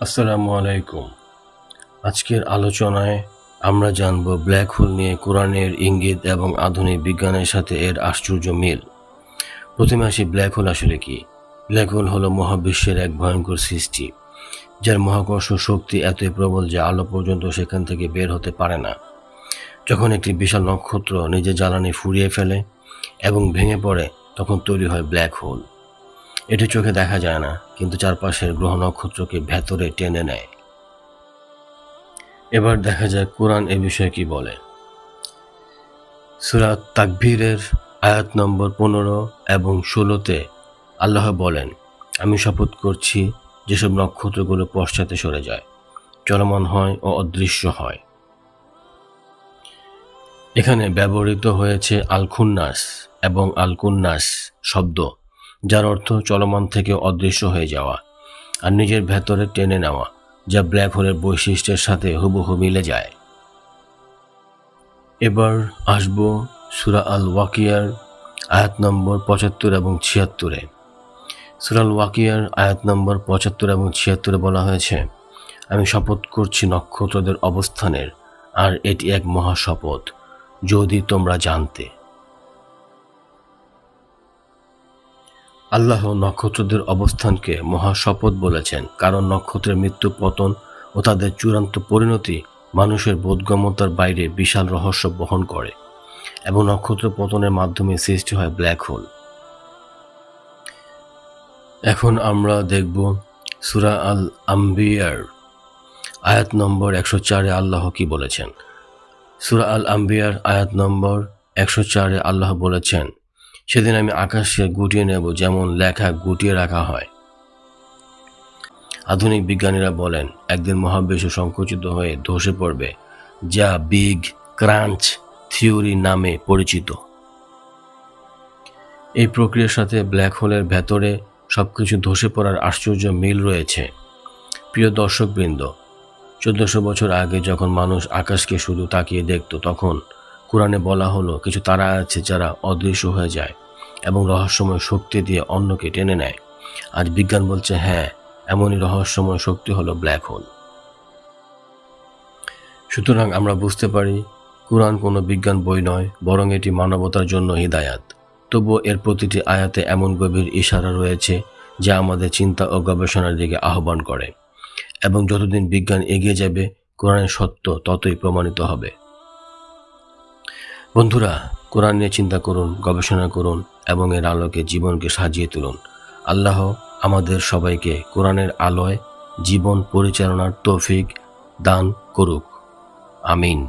আসসালামু আলাইকুম। আজকের আলোচনায় আমরা জানব ব্ল্যাক হোল নিয়ে কোরআনের ইঙ্গিত এবং আধুনিক বিজ্ঞানের সাথে এর আশ্চর্য মিল। প্রথমে আসি, ব্ল্যাক হোল আসলে কি? ব্ল্যাক হোল হলো মহাবিশ্বের এক ভয়ঙ্কর সৃষ্টি, যার মহাকর্ষ শক্তি এতই প্রবল যে আলো পর্যন্ত সেখান থেকে বের হতে পারে না। যখন একটি বিশাল নক্ষত্র নিজের জ্বালানি ফুরিয়ে ফেলে এবং ভেঙে পড়ে, তখন তৈরি হয় ব্ল্যাক হোল। এটি চোখে দেখা যায় না, কিন্তু চারপাশের গ্রহ নক্ষত্রকে ভেতরে টেনে নেয়। এবার দেখা যাক কোরআন এ বিষয়ে কি বলে। সূরা তাকবীরের আয়াত নম্বর 15 এবং 16-তে আল্লাহ বলেন, আমি শপথ করছি যেসব নক্ষত্রগুলো পশ্চাতে সরে যায়, চলমান হয় ও অদৃশ্য হয়। এখানে ব্যবহৃত হয়েছে আল-খুন্নাস এবং আল-কুন্নাস শব্দ, যার অর্থ চলমান থেকে অদৃশ্য হয়ে যাওয়া আর নিজের ভেতরে টেনে নেওয়া, যা ব্ল্যাক হোলের বৈশিষ্ট্যের সাথে হুবহু মিলে যায়। এবার আসব সূরা আল ওয়াকিয়ার আয়াত নম্বর 75 এবং 76-এ। সূরা আল ওয়াকিয়ার আয়াত নম্বর 75 এবং 76-এ বলা হয়েছে, আমি শপথ করছি নক্ষত্রদের অবস্থানের, আর এটি এক মহাশপথ, যদি তোমরা জানতে। আল্লাহ নক্ষত্রদের অবস্থানকে মহাশপথ বলেছেন, কারণ নক্ষত্রের মৃত্যু, পতন ও তাদের চূড়ান্ত পরিণতি মানুষের বোধগম্যতার বাইরে বিশাল রহস্য বহন করে, এবং নক্ষত্র পতনের মাধ্যমে সৃষ্টি হয় ব্ল্যাক হোল। এখন আমরা দেখব সূরা আল আম্বিয়ার আয়াত নম্বর 104-এ আল্লাহ কি বলেছেন। সূরা আল আম্বিয়ার আয়াত নম্বর 104-এ আল্লাহ বলেছেন, সেদিন আমি আকাশকে গুটিয়ে নেব যেমন লেখা গুটিয়ে রাখা হয়। আধুনিক বিজ্ঞানীরা বলেন, একদিন মহাবিশ্ব সংকুচিত হয়ে ধসে পড়বে, যা বিগ ক্রাঞ্চ থিওরি নামে পরিচিত। এই প্রক্রিয়ার সাথে ব্ল্যাক হোলের ভেতরে সবকিছু ধসে পড়ার আশ্চর্য মিল রয়েছে। প্রিয় দর্শকবৃন্দ, 1400 বছর আগে যখন মানুষ আকাশকে শুধু তাকিয়ে দেখত, তখন কোরআনে বলা হলো কিছু তারা আছে যারা অদৃশ্য হয়ে যায় এবং রহস্যময় শক্তি দিয়ে অন্যকে টেনে নেয়। আজ বিজ্ঞান বলছে, হ্যাঁ, এমনই রহস্যময় শক্তি হলো ব্ল্যাক হোল। সুতরাং আমরা বুঝতে পারি, কোরআন কোনো বিজ্ঞান বই নয়, বরং এটি মানবতার জন্য হিদায়াত। তবুও এর প্রতিটি আয়াতে এমন গভীর ইশারা রয়েছে যা আমাদের চিন্তা ও গবেষণার দিকে আহ্বান করে, এবং যতদিন বিজ্ঞান এগিয়ে যাবে, কোরআনের সত্য ততই প্রমাণিত হবে। বন্ধুরা, কোরআন নিয়ে চিন্তা করুন, গবেষণা করুন এবং এর আলোকে জীবনকে সাজিয়ে তুলুন। আল্লাহ আমাদের সবাইকে কোরআনের আলোয় জীবন পরিচালনার তৌফিক দান করুক। আমিন।